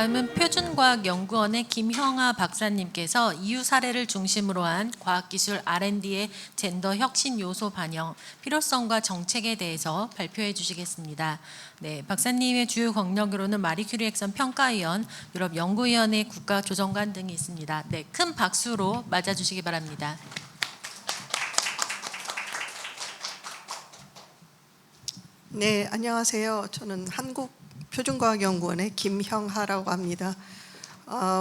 다음은 표준과학연구원의 김형아 박사님께서 EU 사례를 중심으로 한 과학기술 R&D의 젠더 혁신 요소 반영, 필요성과 정책에 대해서 발표해 주시겠습니다. 네, 박사님의 주요 경력으로는 마리 큐리 액션 평가위원, 유럽 연구위원회 국가조정관 등이 있습니다. 네, 큰 박수로 맞아주시기 바랍니다. 네, 안녕하세요. 저는 한국표준과학연구원의 김형하라고 합니다.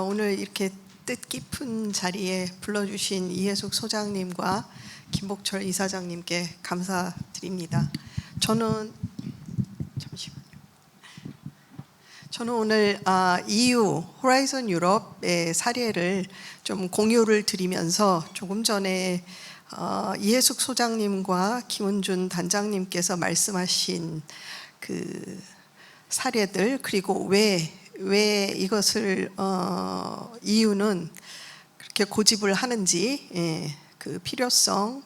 오늘 이렇게 뜻깊은 자리에 불러주신 이해숙 소장님과 김복철 이사장님께 감사드립니다. 저는 오늘 EU 호라이즌 유럽의 사례를 좀 공유를 드리면서 조금 전에 이해숙 소장님과 김은준 단장님께서 말씀하신 그 사례들, 그리고 왜 이것을 EU는 그렇게 고집을 하는지, 그 필요성,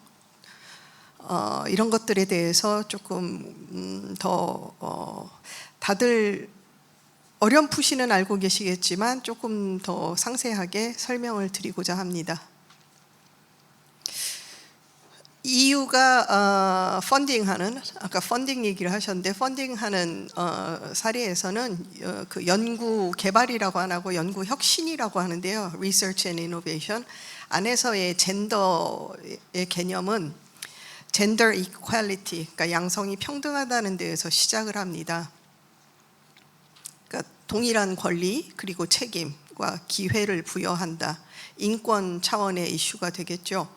이런 것들에 대해서 조금 더 다들 어렴풋이는 알고 계시겠지만 조금 더 상세하게 설명을 드리고자 합니다. EU가 펀딩하는, 아까 펀딩 얘기를 하셨는데, 펀딩하는 사례에서는 그 연구 개발이라고 안 하고 연구 혁신이라고 하는데요. Research and Innovation 안에서의 젠더의 개념은 Gender Equality, 그러니까 양성이 평등하다는 데에서 시작을 합니다. 그러니까 동일한 권리 그리고 책임과 기회를 부여한다. 인권 차원의 이슈가 되겠죠.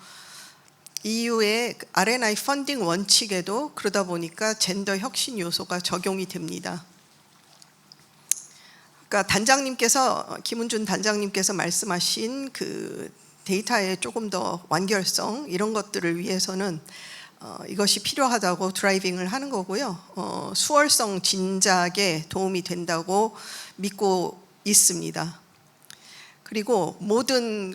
EU의 R&I 펀딩 원칙에도 그러다 보니까 젠더 혁신 요소가 적용이 됩니다. 그러니까 단장님께서, 김은준 단장님께서 말씀하신 그 데이터의 조금 더 완결성, 이런 것들을 위해서는 이것이 필요하다고 드라이빙을 하는 거고요. 수월성 진작에 도움이 된다고 믿고 있습니다. 그리고 모든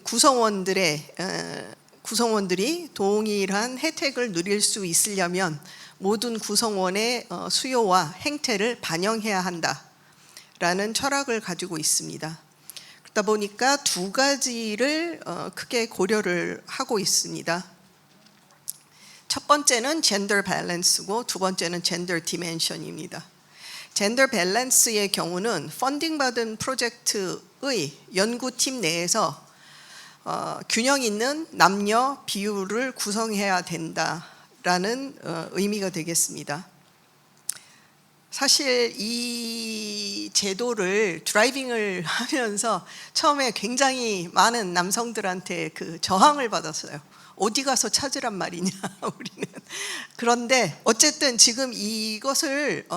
구성원들이 동일한 혜택을 누릴 수 있으려면 모든 구성원의 수요와 행태를 반영해야 한다라는 철학을 가지고 있습니다. 그러다 보니까 두 가지를 크게 고려를 하고 있습니다. 첫 번째는 젠더 밸런스고 두 번째는 젠더 디멘션입니다. 젠더 밸런스의 경우는 펀딩 받은 프로젝트의 연구팀 내에서 균형 있는 남녀 비율을 구성해야 된다라는 의미가 되겠습니다. 사실 이 제도를 드라이빙을 하면서 처음에 굉장히 많은 남성들한테 그 저항을 받았어요. 어디 가서 찾으란 말이냐 우리는. 그런데 어쨌든 지금 이것을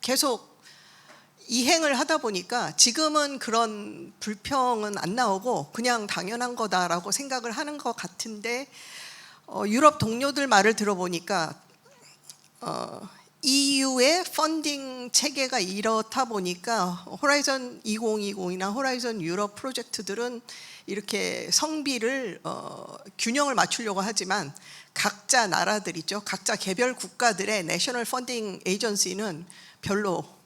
계속 이행을 하다 보니까 지금은 그런 불평은 안 나오고 그냥 당연한 거다라고 생각을 하는 것 같은데, 유럽 동료들 말을 들어보니까 EU의 펀딩 체계가 이렇다 보니까 호라이즌 2020이나 호라이즌 유럽 프로젝트들은 이렇게 성비를 균형을 맞추려고 하지만 각자 나라들이죠. 각자 개별 국가들의 내셔널 펀딩 에이전시는 별로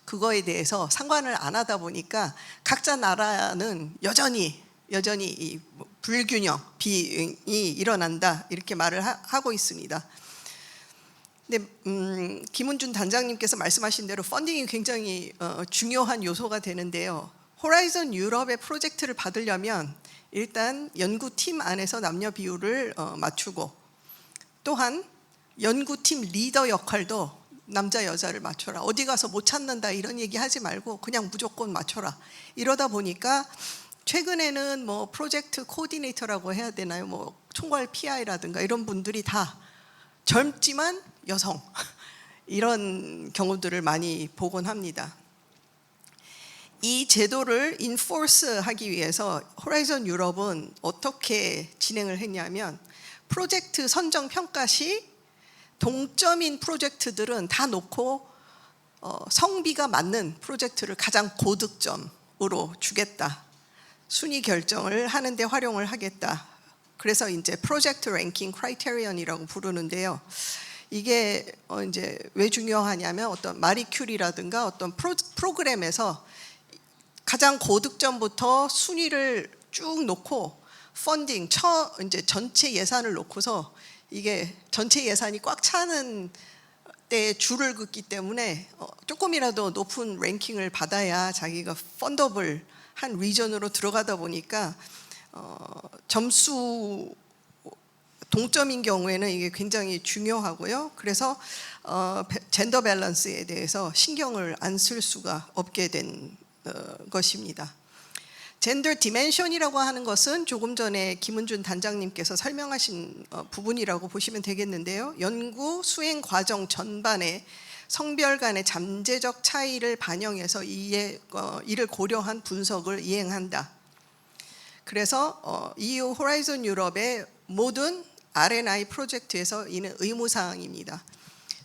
그거에 대해서 상관을 안 하다 보니까 각자 나라는 여전히 이 불균형, 비응이 일어난다, 이렇게 말을 하고 있습니다. 근데 김은준 단장님께서 말씀하신 대로 펀딩이 굉장히 중요한 요소가 되는데요. 호라이즌 유럽의 프로젝트를 받으려면 일단 연구팀 안에서 남녀 비율을 맞추고, 또한 연구팀 리더 역할도 남자 여자를 맞춰라. 어디 가서 못 찾는다 이런 얘기 하지 말고 그냥 무조건 맞춰라. 이러다 보니까 최근에는 뭐 프로젝트 코디네이터라고 해야 되나요? 뭐 총괄 PI라든가 이런 분들이 다 젊지만 여성 이런 경우들을 많이 보곤 합니다. 이 제도를 인포스 하기 위해서 호라이즌 유럽은 어떻게 진행을 했냐면, 프로젝트 선정 평가 시 동점인 프로젝트들은 다 놓고 성비가 맞는 프로젝트를 가장 고득점으로 주겠다. 순위 결정을 하는 데 활용을 하겠다. 그래서 이제 프로젝트 랭킹 크라이테리언이라고 부르는데요. 이게 이제 왜 중요하냐면 어떤 마리 큐리라든가 어떤 프로그램에서 가장 고득점부터 순위를 쭉 놓고 펀딩 이제 전체 예산을 놓고서 이게 전체 예산이 꽉 차는 때 줄을 긋기 때문에 조금이라도 높은 랭킹을 받아야 자기가 펀더블 한 리전으로 들어가다 보니까 점수 동점인 경우에는 이게 굉장히 중요하고요. 그래서 젠더 밸런스에 대해서 신경을 안 쓸 수가 없게 된 것입니다. 젠더 디멘션이라고 하는 것은 조금 전에 김은준 단장님께서 설명하신 부분이라고 보시면 되겠는데요. 연구 수행 과정 전반에 성별 간의 잠재적 차이를 반영해서 이를 고려한 분석을 이행한다. 그래서 EU 호라이즌 유럽의 모든 R&I 프로젝트에서 이는 의무사항입니다.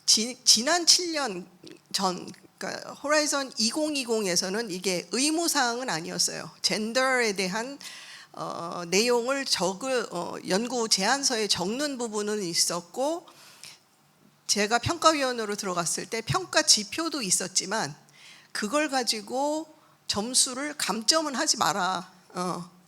지난 7년 전 그러니까 호라이즌 2020에서는 이게 의무사항은 아니었어요. 젠더에 대한 내용을 연구 제안서에 적는 부분은 있었고 제가 평가위원으로 들어갔을 때 평가 지표도 있었지만 그걸 가지고 점수를 감점은 하지 마라.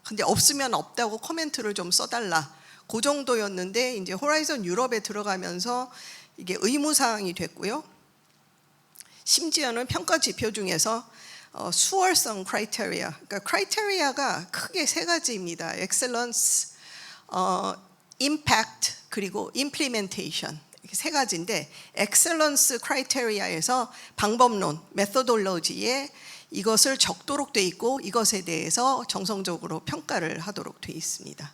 근데 없으면 없다고 코멘트를 좀 써달라. 그 정도였는데 이제 호라이즌 유럽에 들어가면서 이게 의무사항이 됐고요. 심지어는 평가 지표 중에서 수월성 크라이테리아, 그러니까 크라이테리아가 크게 세 가지입니다. 엑셀런스, 임팩트, 그리고 임플리멘테이션 이렇게 세 가지인데 엑셀런스 크라이테리아에서 방법론, 메소돌로지에 이것을 적도록 돼 있고 이것에 대해서 정성적으로 평가를 하도록 돼 있습니다.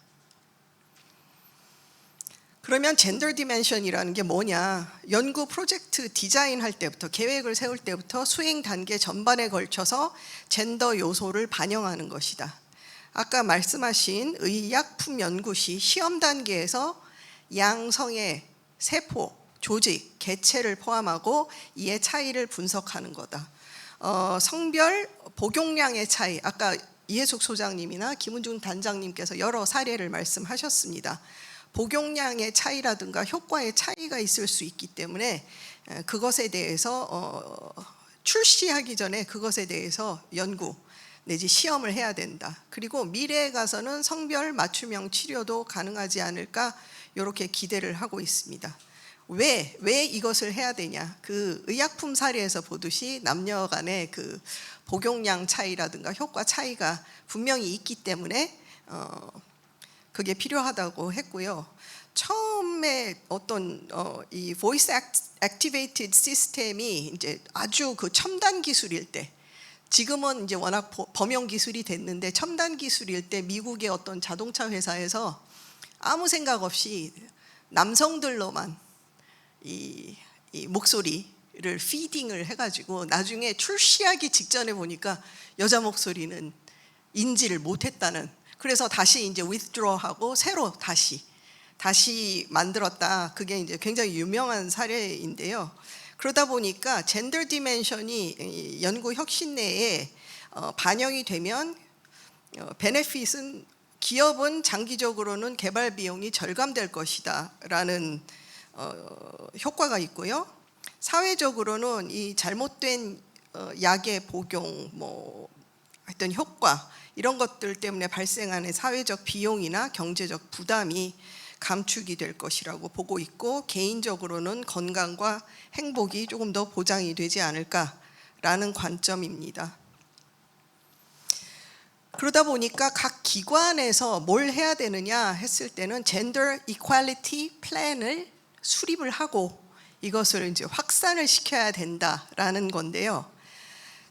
그러면 젠더 디멘션이라는 게 뭐냐? 연구 프로젝트 디자인할 때부터 계획을 세울 때부터 수행 단계 전반에 걸쳐서 젠더 요소를 반영하는 것이다. 아까 말씀하신 의약품 연구 시 시험 단계에서 양성의 세포, 조직, 개체를 포함하고 이의 차이를 분석하는 거다. 성별, 복용량의 차이, 아까 이해숙 소장님이나 김은중 단장님께서 여러 사례를 말씀하셨습니다. 복용량의 차이라든가 효과의 차이가 있을 수 있기 때문에 그것에 대해서 출시하기 전에 그것에 대해서 연구 내지 시험을 해야 된다. 그리고 미래에 가서는 성별 맞춤형 치료도 가능하지 않을까 이렇게 기대를 하고 있습니다. 왜 이것을 해야 되냐? 그 의약품 사례에서 보듯이 남녀 간의 그 복용량 차이라든가 효과 차이가 분명히 있기 때문에 그게 필요하다고 했고요. 처음에 어떤 이 voice activated 시스템이 이제 아주 그 첨단 기술일 때, 지금은 이제 워낙 범용 기술이 됐는데 첨단 기술일 때 미국의 어떤 자동차 회사에서 아무 생각 없이 남성들로만 이 목소리를 피딩을 해가지고 나중에 출시하기 직전에 보니까 여자 목소리는 인지를 못했다는. 그래서 다시 이제 withdraw하고 새로 다시 만들었다. 그게 이제 굉장히 유명한 사례인데요. 그러다 보니까 젠더 디멘션이 연구 혁신 내에 반영이 되면 베네핏은 기업은 장기적으로는 개발 비용이 절감될 것이다라는 효과가 있고요. 사회적으로는 이 잘못된 약의 복용, 하여튼 효과 이런 것들 때문에 발생하는 사회적 비용이나 경제적 부담이 감축이 될 것이라고 보고 있고 개인적으로는 건강과 행복이 조금 더 보장이 되지 않을까라는 관점입니다. 그러다 보니까 각 기관에서 뭘 해야 되느냐 했을 때는 젠더 이퀄리티 플랜을 수립을 하고 이것을 이제 확산을 시켜야 된다라는 건데요.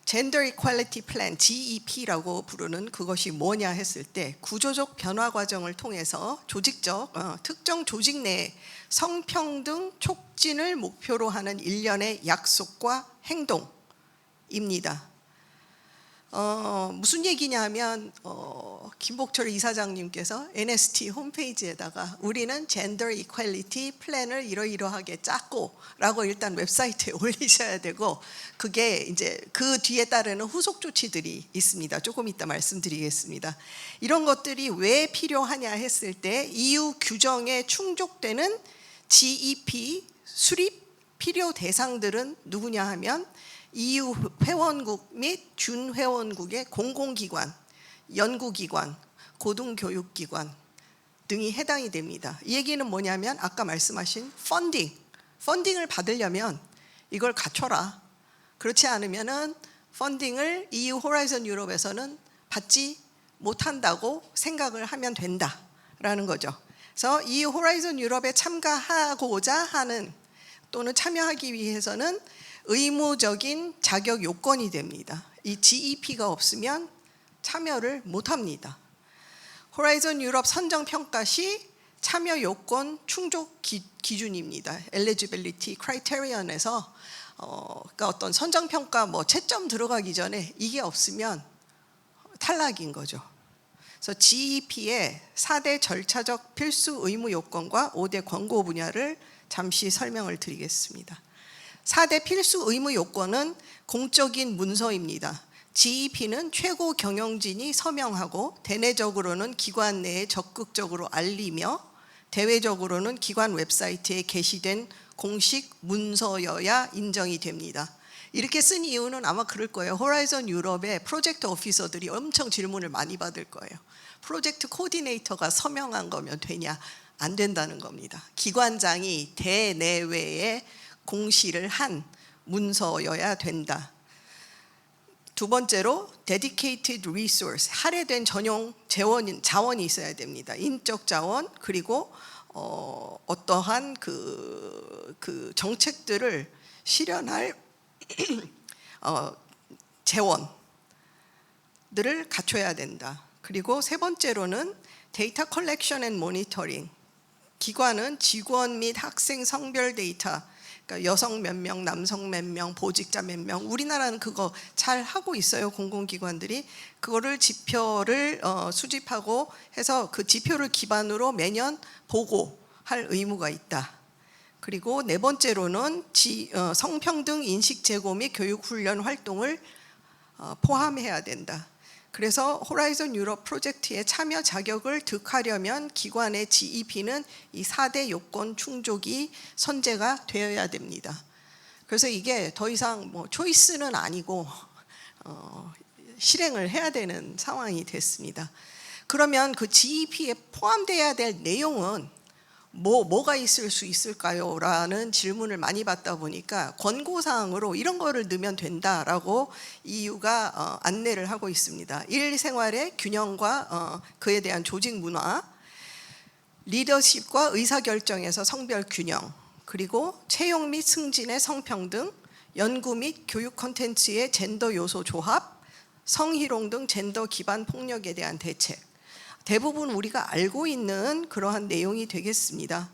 젠더 이퀄리티 플랜 GEP라고 부르는 그것이 뭐냐 했을 때 구조적 변화 과정을 통해서 조직적 특정 조직 내 성평등 촉진을 목표로 하는 일련의 약속과 행동입니다. 무슨 얘기냐 하면 김복철 이사장님께서 NST 홈페이지에다가 우리는 젠더 이퀄리티 플랜을 이러이러하게 짰고 라고 일단 웹사이트에 올리셔야 되고 그게 이제 그 뒤에 따르는 후속 조치들이 있습니다. 조금 이따 말씀드리겠습니다. 이런 것들이 왜 필요하냐 했을 때 EU 규정에 충족되는 GEP 수립 필요 대상들은 누구냐 하면 EU 회원국 및 준회원국의 공공기관, 연구기관, 고등교육기관 등이 해당이 됩니다. 이 얘기는 뭐냐면 아까 말씀하신 펀딩을 받으려면 이걸 갖춰라. 그렇지 않으면은 펀딩을 EU 호라이즌 유럽에서는 받지 못한다고 생각을 하면 된다라는 거죠. 그래서 EU 호라이즌 유럽에 참가하고자 하는 또는 참여하기 위해서는 의무적인 자격 요건이 됩니다. 이 GEP가 없으면 참여를 못합니다. 호라이즌 유럽 선정 평가 시 참여 요건 충족 기준입니다. Eligibility Criterion에서 그러니까 어떤 선정 평가 뭐 채점 들어가기 전에 이게 없으면 탈락인 거죠. 그래서 GEP의 4대 절차적 필수 의무 요건과 5대 권고 분야를 잠시 설명을 드리겠습니다. 4대 필수 의무 요건은 공적인 문서입니다. GEP는 최고 경영진이 서명하고 대내적으로는 기관 내에 적극적으로 알리며 대외적으로는 기관 웹사이트에 게시된 공식 문서여야 인정이 됩니다. 이렇게 쓴 이유는 아마 그럴 거예요. 호라이즌 유럽의 프로젝트 오피서들이 엄청 질문을 많이 받을 거예요. 프로젝트 코디네이터가 서명한 거면 되냐? 안 된다는 겁니다. 기관장이 대내외에 공시를 한 문서여야 된다. 두 번째로 dedicated resource, 할애된 전용 자원이 있어야 됩니다. 인적 자원 그리고 어떠한 그 정책들을 실현할 재원들을 갖춰야 된다. 그리고 세 번째로는 데이터 컬렉션 앤 모니터링. 기관은 직원 및 학생 성별 데이터, 그러니까 여성 몇 명, 남성 몇 명, 보직자 몇 명. 우리나라는 그거 잘 하고 있어요. 공공기관들이 그거를 지표를 수집하고 해서 그 지표를 기반으로 매년 보고할 의무가 있다. 그리고 네 번째로는 성평등 인식 제고 및 교육 훈련 활동을 포함해야 된다. 그래서 호라이즌 유럽 프로젝트에 참여 자격을 득하려면 기관의 GEP는 이 4대 요건 충족이 선제가 되어야 됩니다. 그래서 이게 더 이상 뭐 초이스는 아니고 실행을 해야 되는 상황이 됐습니다. 그러면 그 GEP에 포함돼야 될 내용은 뭐가 있을 수 있을까요? 라는 질문을 많이 받다 보니까 권고사항으로 이런 거를 넣으면 된다라고 EU가 안내를 하고 있습니다. 일생활의 균형과 그에 대한 조직 문화, 리더십과 의사결정에서 성별 균형, 그리고 채용 및 승진의 성평등, 연구 및 교육 콘텐츠의 젠더 요소 조합, 성희롱 등 젠더 기반 폭력에 대한 대책. 대부분 우리가 알고 있는 그러한 내용이 되겠습니다.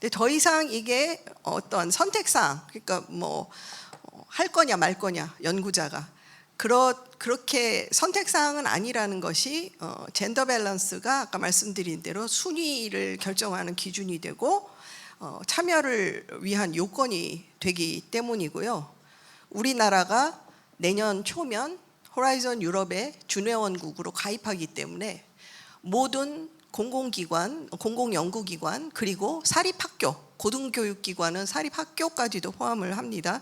근데 더 이상 이게 어떤 선택사항, 그러니까 뭐 할 거냐 말 거냐 연구자가 그렇게 선택사항은 아니라는 것이 젠더 밸런스가 아까 말씀드린 대로 순위를 결정하는 기준이 되고 참여를 위한 요건이 되기 때문이고요. 우리나라가 내년 초면 호라이즌 유럽의 준회원국으로 가입하기 때문에 모든 공공기관, 공공연구기관 그리고 사립학교, 고등교육기관은 사립학교까지도 포함을 합니다.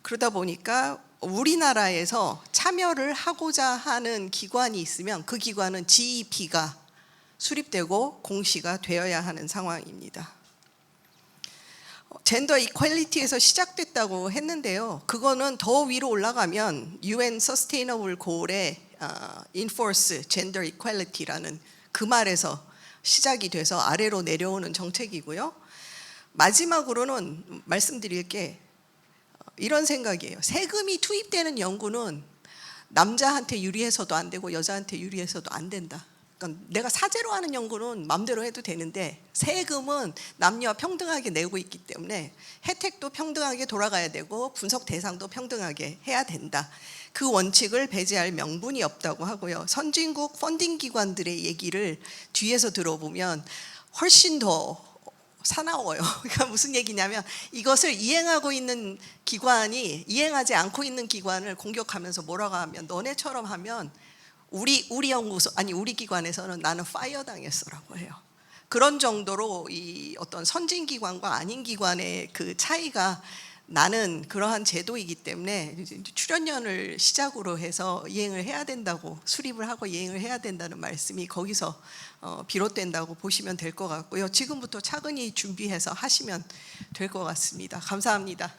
그러다 보니까 우리나라에서 참여를 하고자 하는 기관이 있으면 그 기관은 GEP가 수립되고 공시가 되어야 하는 상황입니다. 젠더 이퀄리티에서 시작됐다고 했는데요. 그거는 더 위로 올라가면 UN Sustainable Goal의 Enforce Gender Equality라는 그 말에서 시작이 돼서 아래로 내려오는 정책이고요. 마지막으로는 말씀드릴 게 이런 생각이에요. 세금이 투입되는 연구는 남자한테 유리해서도 안 되고 여자한테 유리해서도 안 된다. 그러니까 내가 사제로 하는 연구는 마음대로 해도 되는데 세금은 남녀 평등하게 내고 있기 때문에 혜택도 평등하게 돌아가야 되고 분석 대상도 평등하게 해야 된다. 그 원칙을 배제할 명분이 없다고 하고요. 선진국 펀딩 기관들의 얘기를 뒤에서 들어보면 훨씬 더 사나워요. 그러니까 무슨 얘기냐면 이것을 이행하고 있는 기관이 이행하지 않고 있는 기관을 공격하면서 뭐라고 하면 너네처럼 하면 우리 연구소 아니 우리 기관에서는 나는 파이어 당했어라고 해요. 그런 정도로 이 어떤 선진 기관과 아닌 기관의 그 차이가 나는 그러한 제도이기 때문에 출연연을 시작으로 해서 이행을 해야 된다고, 수립을 하고 이행을 해야 된다는 말씀이 거기서 비롯된다고 보시면 될 것 같고요. 지금부터 차근히 준비해서 하시면 될 것 같습니다. 감사합니다.